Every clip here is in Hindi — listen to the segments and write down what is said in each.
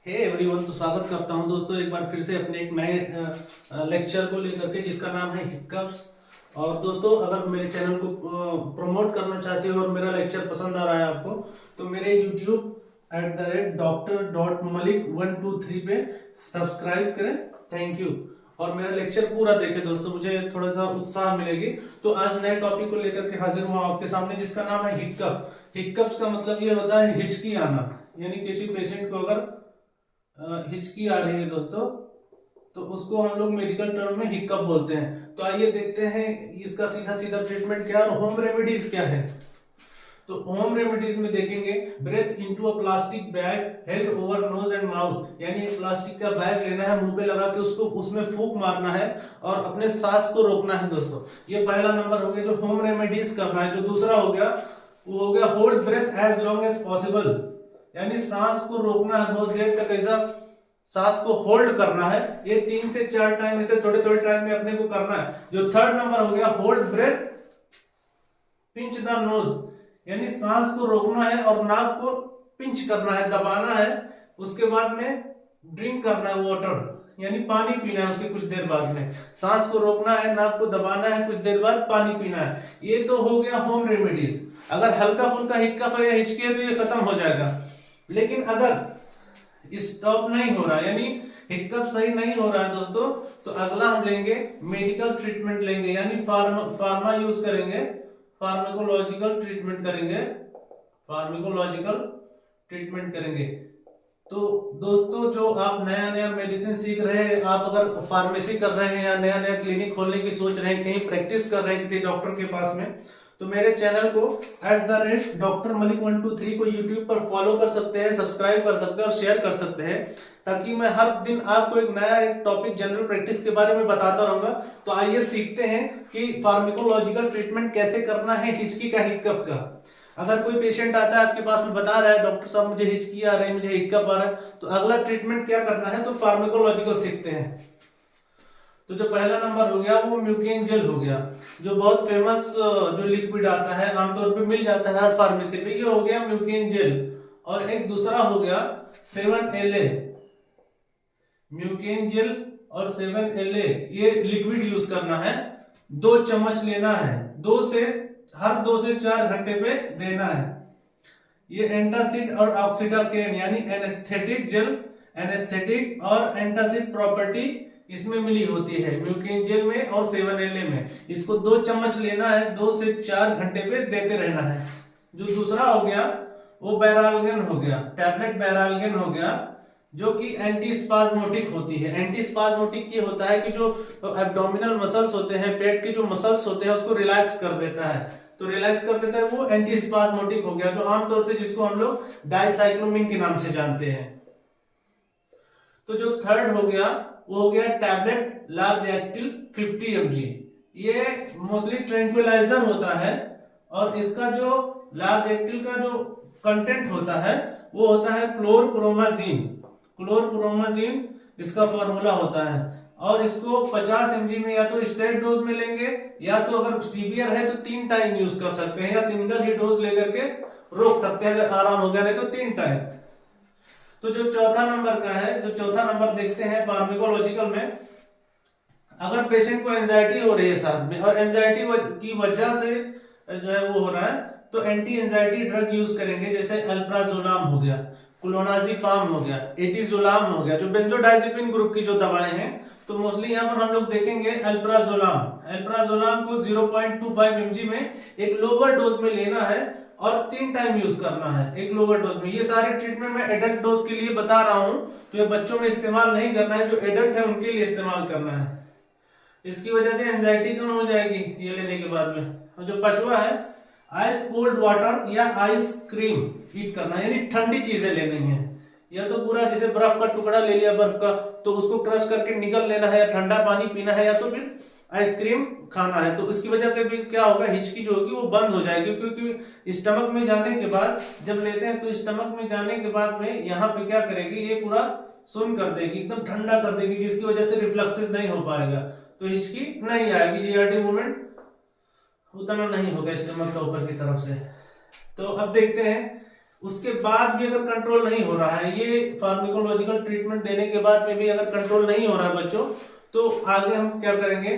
हे एवरीवन, तो स्वागत करता हूं दोस्तों एक बार फिर से अपने एक नए लेक्चर को लेकर के, जिसका नाम है हिक्कप्स। और दोस्तों, अगर मेरे चैनल को प्रमोट करना चाहते हो और मेरा लेक्चर पसंद आ रहा है आपको, तो मेरे यूट्यूब @Dr.Malik123 पे सब्सक्राइब करें। Thank you. और मेरा लेक्चर पूरा देखें दोस्तों, मुझे थोड़ा सा उत्साह मिलेगी। तो आज नए टॉपिक को लेकर के हाजिर हुआ आपके सामने, जिसका नाम है हिक्कप। हिक्कप्स का मतलब ये होता है हिचकी आना, यानी किसी पेशेंट को अगर हिचकी आ रही है दोस्तों, तो उसको हम लोग मेडिकल टर्म में हिक्कप बोलते हैं। तो आइए देखते हैं इसका सीधा सीधा ट्रीटमेंट क्या और होम रेमेडीज क्या है। तो होम रेमेडीज में देखेंगे, breathe into a plastic bag held over nose and mouth, यानी प्लास्टिक का बैग लेना है, मुंह पे लगा के उसको उसमें फूंक मारना है और अपने सांस को रोकना है दोस्तों। ये पहला नंबर हो गया जो होम रेमेडीज करना है। जो दूसरा हो गया वो हो गया hold breath as long as possible, यानी सांस को रोकना है बहुत देर तक, ऐसा सांस को होल्ड करना है। ये 3 से 4 टाइम, इसे थोड़े थोड़े टाइम में अपने को करना है। जो थर्ड नंबर हो गया hold breath pinch the nose, यानी सांस को रोकना है और नाक को पिंच करना है, दबाना है। उसके बाद में ड्रिंक करना है वाटर, यानी पानी पीना है उसके कुछ देर बाद में। सांस को रोकना है, नाक को दबाना है, कुछ देर बाद पानी पीना है। ये तो हो गया होम रेमेडीज। अगर हल्का फुल्का हिक्कप है या हिचकी है तो ये खत्म हो जाएगा। लेकिन अगर स्टॉप नहीं हो रहा, यानी हिक्कप सही नहीं हो रहा है दोस्तों, तो अगला हम लेंगे मेडिकल ट्रीटमेंट लेंगे, यानी फार्मा यूज करेंगे, फार्माकोलॉजिकल ट्रीटमेंट करेंगे, फार्माकोलॉजिकल ट्रीटमेंट करेंगे। तो दोस्तों, जो आप नया नया मेडिसिन सीख रहे हैं, आप अगर फार्मेसी कर रहे हैं या नया नया क्लिनिक खोलने की सोच रहे हैं, कहीं प्रैक्टिस कर रहे हैं किसी डॉक्टर के पास में, तो मेरे चैनल को @Dr.Malik123 को यूट्यूब पर फॉलो कर सकते हैं, सब्सक्राइब कर सकते हैं और शेयर कर सकते हैं, ताकि मैं हर दिन आपको एक नया एक टॉपिक जनरल प्रैक्टिस के बारे में बताता रहूंगा। तो आइए सीखते हैं कि फार्माकोलॉजिकल ट्रीटमेंट कैसे करना है हिचकी का, हिक्कप का। अगर कोई पेशेंट आता है आपके पास में, बता रहा है डॉक्टर साहब मुझे हिचकी आ रही है, मुझे हिक्कप आ रहा है, तो अगला ट्रीटमेंट क्या करना है, तो फार्माकोलॉजिकल सीखते हैं। तो जो पहला नंबर हो गया वो म्यूकेन जेल हो गया, जो बहुत फेमस जो लिक्विड आता है, आमतौर पे मिल जाता है हर फार्मेसी पे, ये हो गया म्यूकेन जेल। और एक दूसरा हो गया 7LA, म्यूकेन जेल और 7LA, ये लिक्विड यूज करना है। 2 चम्मच लेना है, हर 2 से 4 घंटे पे देना है। ये एंटासिड और ऑक्सीडाकेन, यानी एनेस्थेटिक जेल, एनेस्थेटिक और एंटासिड प्रॉपर्टी इसमें मिली होती है म्यूकेन जेल में और 7LA में। इसको 2 चम्मच लेना है, 2 से 4 घंटे पे देते रहना है। जो दूसरा हो गया वो बैरालगेन हो गया, टैबलेट बैरालगेन हो गया, जो कि एंटी स्पाज्मोटिक होती है। एंटी स्पाज्मोटिक ये होता है कि जो एब्डोमिनल मसल्स होते हैं, पेट के जो मसल्स होते हैं, उसको रिलैक्स कर देता है। तो रिलैक्स कर देता है वो एंटी स्पाज्मोटिक हो गया, जो आमतौर से जिसको हम लोग डाइसाइक्लोमिन के नाम से जानते हैं। तो जो थर्ड हो गया वो हो गया टैबलेट लार्ज एक्टिल 50 mg। ये मोस्टली ट्रैंक्विलाइजर होता है, और इसका जो लार्ज एक्टिल का जो कंटेंट होता है वो होता है क्लोरप्रोमाजीन। क्लोरप्रोमाजीन इसका फॉर्मूला होता है, और इसको 50 mg में या तो स्टेट डोज में लेंगे, या तो अगर सीवियर है तो 3 टाइम यूज कर सकते हैं, या सिंगल ही डोज लेकर के रोक सकते हैं, अगर आराम हो गया नहीं तो 3 टाइम। तो जो चौथा नंबर का है, जो चौथा नंबर देखते हैं फार्माकोलॉजिकल में, अगर पेशेंट को एंजाइटी हो रही है साथ में, और एंजाइटी की वजह से जो है वो हो रहा है, तो एंटी एंजाइटी ड्रग यूज करेंगे, जैसे अल्प्राजोलाम हो गया, क्लोनाजिपाम हो गया, एटिजोलाम हो गया, जो बेंजोडाइजेपिन ग्रुप की जो दवाएं हैं। तो मोस्टली यहाँ पर हम लोग देखेंगे अल्प्राजोलाम को 0.25 mg में एक लोअर डोज में लेना है, और 3 टाइम यूज करना है एक लोअर डोज में। ये सारे ट्रीटमेंट मैं एडल्ट डोज के लिए बता रहा हूं, जो बच्चों में इस्तेमाल नहीं करना है, जो एडल्ट है उनके लिए इस्तेमाल करना है। इसकी वजह से एंजाइटी कम हो जाएगी ये लेने के बाद में। और जो पांचवा है आइस कोल्ड वाटर या आइस क्रीम हीट करना, यानी ठंडी चीजें लेनी है, या तो पूरा जैसे बर्फ का टुकड़ा ले लिया, बर्फ का, तो उसको क्रश करके निगल लेना है, या ठंडा पानी पीना है, या तो फिर आइसक्रीम खाना है। तो इसकी वजह से भी क्या होगा, हिचकी जो होगी वो बंद हो जाएगी, क्योंकि स्टमक में जाने के बाद जब लेते हैं, तो स्टमक में जाने के बाद में यहाँ पे क्या करेगी, ये पूरा सुन कर देगी, एकदम ठंडा कर देगी, जिसकी वजह से रिफ्लक्सेस नहीं हो पाएगा, तो हिचकी नहीं आएगी, जीआरटी मूवमेंट उतना नहीं होगा स्टमक का ऊपर की तरफ से। तो अब देखते हैं उसके बाद भी अगर कंट्रोल नहीं हो रहा है, ये फार्माकोलॉजिकल ट्रीटमेंट देने के बाद में भी अगर कंट्रोल नहीं हो रहा है बच्चों, तो आगे हम क्या करेंगे,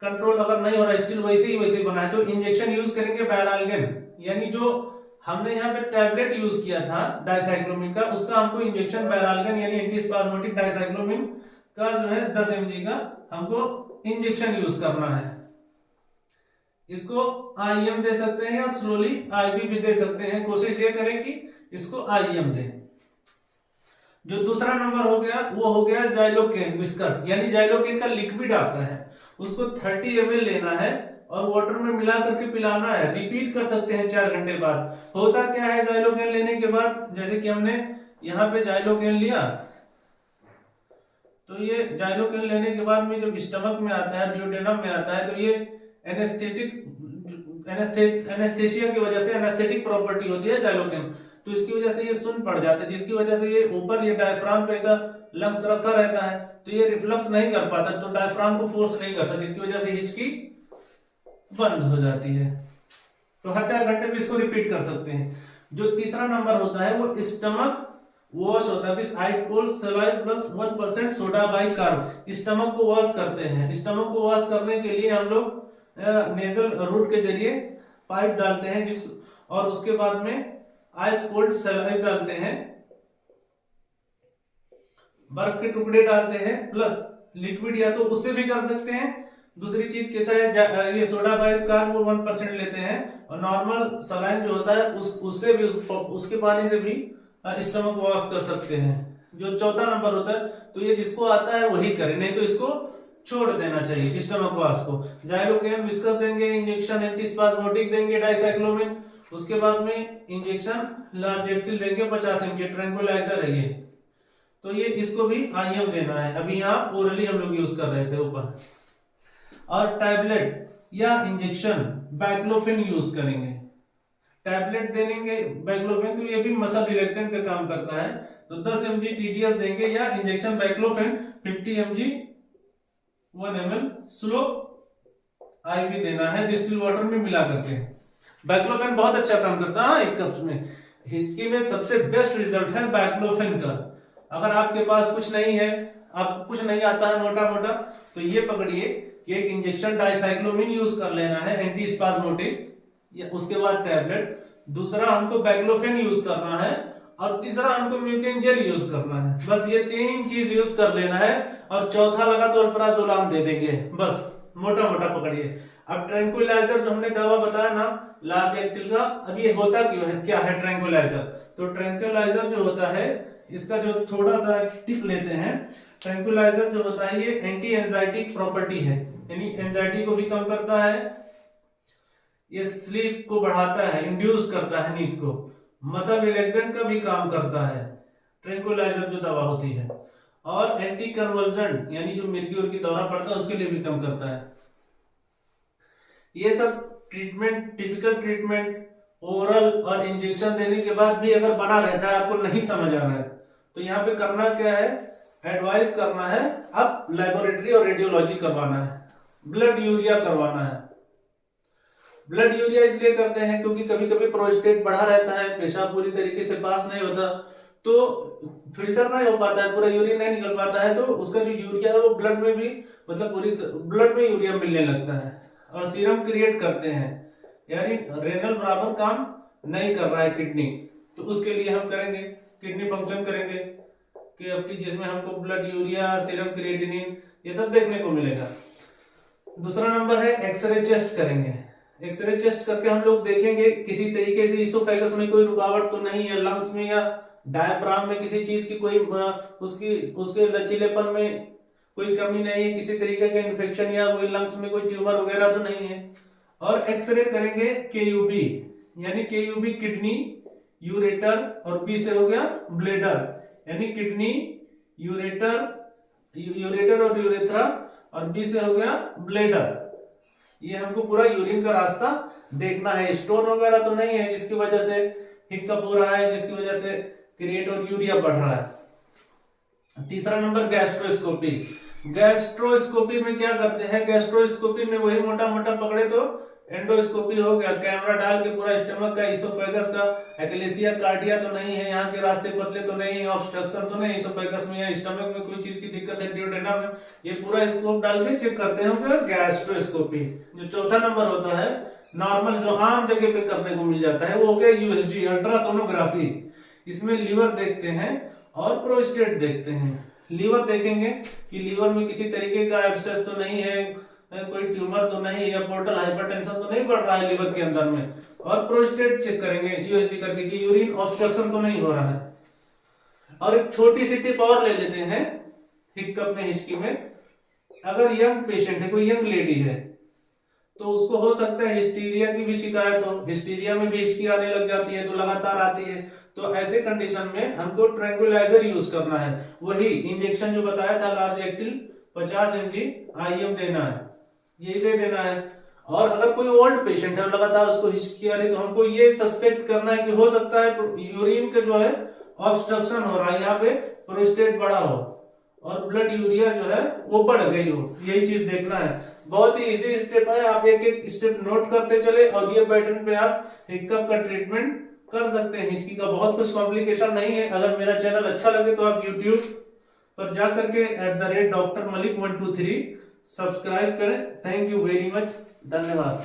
कंट्रोल अगर नहीं हो रहा, स्टिल वैसे ही बना है, तो इंजेक्शन यूज करेंगे बैरालगेन, यानी जो हमने यहाँ पे टैबलेट यूज किया था डाइसाइक्लोमिन का, उसका हमको इंजेक्शन बैरालगेन यानी एंटीस्पाज्मोटिक डाइसाइक्लोमिन का जो है 10 mg का हमको इंजेक्शन यूज करना है। इसको आईएम दे सकते हैं या स्लोली आईवी भी दे सकते हैं, कोशिश ये करें कि इसको आईएम दें। जो दूसरा नंबर हो गया वो हो गया जाइलोकेन विस्कस, यानी जाइलोकेन का लिक्विड आता है, उसको 30 ml लेना है और वाटर में मिला करके पिलाना है। रिपीट कर सकते हैं 4 घंटे बाद। होता क्या है जाइलोकेन लेने के बाद, जैसे कि हमने यहाँ पे जाइलोकेन लिया, तो ये जाइलोकेन लेने के बाद में जब स्टमक में आता है, ड्यूडेनम में आता है, तो ये एनेस्थेसिया की वजह से, एनेस्थेटिक प्रॉपर्टी होती है जाइलोकेन, तो इसकी वजह से ये सुन्न पड़ जाता है, जिसकी वजह से ये ऊपर ये डायफ्राम पे ऐसा लंग्स रखा रहता है, तो ये रिफ्लक्स नहीं कर पाता, तो डायफ्राम को फोर्स नहीं करता, जिसकी वजह से हिचकी बंद हो जाती है। तो हर 4 घंटे में इसको रिपीट कर सकते हैं। जो तीसरा नंबर होता है वो स्टमक वॉश होता है, विद आइकोल saline plus 1% soda bicarb. Stomach को वॉश करते हैं। स्टमक को वॉश करने के लिए हम लोग नेजल रूट के जरिए पाइप डालते हैं, और उसके बाद में आइस कोल्ड सलाइव डालते हैं, बर्फ के टुकड़े डालते हैं, प्लस लिक्विड, या तो उससे भी कर सकते हैं। दूसरी चीज कैसा है, ये सोडा बाइकार्ब 1% लेते हैं, और नॉर्मल सलाइन जो होता है उससे भी उसके पानी से भी स्टमक वॉश कर सकते हैं। जो चौथा नंबर होता है, तो ये जिसको आता है वही करे, नहीं तो इसको छोड़ देना चाहिए स्टमक वॉश को। जाइलोकेन विस्कस देंगे, इंजेक्शन एंटीस्पाज्मोटिक देंगे डाइसाइक्लोमिन, उसके बाद में इंजेक्शन लार्जेक्टिल देंगे 50 mg, ट्रैंक्विलाइजर है ये, तो ये इसको भी आईएम देना है। अभी यहाँ ओरली हम लोग यूज कर रहे थे ऊपर। और टैबलेट या इंजेक्शन बैक्लोफिन यूज करेंगे। टैबलेट देंगे बैक्लोफिन, तो ये भी मसल रिलैक्सेंट का काम करता है, तो 10 mg TDS देंगे, या injection baclofen 50 mg 1 ml slow IV देना है डिस्टिल वाटर में मिला करके। बैक्लोफिन बहुत अच्छा काम करता है एक कप में। हिचकी में सबसे बेस्ट रिजल्ट है बैक्लोफिन का। अगर आपके पास कुछ नहीं है, आपको कुछ नहीं आता है मोटा मोटा, तो ये पकड़िए कि एक इंजेक्शन डाइसाइक्लोमिन यूज कर लेना है एंटीस्पाज्मोटिक, या उसके बाद टैबलेट, दूसरा हमको बैक्लोफिन यूज करना है, और तीसरा हमको म्यूकेन जेल यूज करना है। बस ये 3 चीज यूज कर लेना है, और चौथा लगा तो अल्प्राजोलाम दे देंगे, बस मोटा मोटा पकड़िए। अब ट्रैंक्विलाइजर जो हमने दवा बताया ना लार्ज एक्टिल का, अब ये होता क्यों है, क्या है ट्रैंक्विलाइजर? तो ट्रैंक्विलाइजर जो होता है, इसका जो थोड़ा सा टिप लेते हैं, ट्रैंक्विलाइजर जो होता है ये एंटी एंजाइटिक प्रॉपर्टी है, यानी एंजाइटी को भी कम करता है, ये स्लीप को बढ़ाता है, इंड्यूस करता है नींद को, मसल रिलैक्सेंट का भी काम करता है ट्रैंक्विलाइजर जो दवा होती है, और एंटी कन्वर्जेंट यानी जो मिर्गी उर्गी दौरा पड़ता है उसके लिए भी कम करता है। ये सब ट्रीटमेंट, टिपिकल ट्रीटमेंट ओरल और इंजेक्शन देने के बाद भी अगर बना रहता है, आपको नहीं समझ आ रहा है, तो यहाँ पे करना क्या है, एडवाइस करना है, अब लेबोरेटरी और रेडियोलॉजी करवाना है, ब्लड यूरिया करवाना है। ब्लड यूरिया इसलिए करते हैं क्योंकि कभी कभी प्रोस्टेट बढ़ा रहता है, पेशाब पूरी तरीके से पास नहीं होता, तो फिल्टर नहीं हो पाता है, पूरा यूरिन नहीं निकल पाता है, तो उसका जो यूरिया है वो ब्लड में भी, मतलब पूरी ब्लड में यूरिया मिलने लगता है, और सीरम क्रिएट करते हैं, यानी रेनल बराबर काम नहीं कर रहा है किडनी, तो उसके लिए हम करेंगे किडनी फंक्शन करेंगे कि अपनी, जिसमें हमको ब्लड यूरिया, सीरम क्रिएटिनिन ये सब देखने को मिलेगा। दूसरा नंबर है एक्सरे चेस्ट करेंगे। एक्सरे चेस्ट करके हम लोग देखेंगे किसी तरीके से इसोफेगस में कोई रुकावट तो नहीं है, लंग्स में या डायफ्राम में किसी चीज की कोई उसके लचीलेपन में कोई कमी नहीं है, किसी तरीके का इन्फेक्शन या कोई लंग्स में कोई ट्यूमर वगैरह तो नहीं है। और एक्सरे करेंगे केयूबी, यानी केयूबी किडनी, यूरेटर, और बी से हो गया ब्लेडर, यानी किडनी, यूरेटर और यूरेथ्रा, और बी से हो गया ब्लेडर। ये हमको पूरा यूरिन का रास्ता देखना है, स्टोन वगैरह तो नहीं है जिसकी वजह से हिक्कप हो रहा है, जिसकी वजह से क्रिएट और यूरिया बढ़ रहा है। तीसरा नंबर गैस्ट्रोस्कोपी। गैस्ट्रोस्कोपी में क्या करते हैं, गैस्ट्रोस्कोपी में वही मोटा मोटा पकड़े तो एंडोस्कोपी हो गया, कैमरा डाल के पूरा स्टमक का, इसोफेगस का, एक्लेसिया कार्डिया तो नहीं है, यहाँ के रास्ते पतले तो नहीं है, ऑब्स्ट्रक्शन तो नहीं इसोफेगस में या स्टमक में कोई चीज की दिक्कत है ड्यूडेनम में, ये पूरा स्कोप डाल के चेक करते हैं। गैस्ट्रोस्कोपी। जो चौथा नंबर होता है नॉर्मल, जो आम जगह पे करने को मिल जाता है, वो हो गया यूएसजी, अल्ट्रासोनोग्राफी। इसमें लीवर देखते हैं और प्रोस्टेट देखते हैं। लीवर देखेंगे कि लीवर में किसी तरीके का एब्सेस तो नहीं है, कोई ट्यूमर तो नहीं, या पोर्टल हाइपरटेंशन तो नहीं बढ़ रहा है लीवर के अंदर में, और प्रोस्टेट चेक करेंगे यूएसजी करके कि यूरिन ऑब्स्ट्रक्शन तो नहीं हो रहा है। और एक छोटी सी टिप और ले लेते हैं हिक्कप में, हिचकी में, अगर यंग पेशेंट है, कोई यंग लेडी है, तो उसको हो सकता है हिस्टीरिया की भी शिकायत हो, हिस्टीरिया में भी हिचकी आने लग जाती है, तो लगातार आती है, तो ऐसे कंडीशन में हमको ट्रैंक्विलाइजर यूज करना है। वही इंजेक्शन जो बताया था लार्ज एक्टिल 50 mg IM देना है, यही दे देना है। और अगर कोई ओल्ड पेशेंट है लगातार उसको हिचकी आ रही, तो हमको ये सस्पेक्ट करना है कि हो सकता है यूरिन के जो है ऑब्स्ट्रक्शन हो रहा है, यहाँ पे प्रोस्टेट बड़ा हो और ब्लड यूरिया जो है वो बढ़ गई हो, यही चीज देखना है। बहुत ही इजी स्टेप है, आप एक एक स्टेप नोट करते चले और ये पैटर्न पे आप हिक्कप का ट्रीटमेंट कर सकते हैं। हिचकी का बहुत कुछ कॉम्प्लिकेशन नहीं है। अगर मेरा चैनल अच्छा लगे तो आप YouTube पर जा करके @Dr. Malik 123 सब्सक्राइब करें। थैंक यू वेरी मच, धन्यवाद।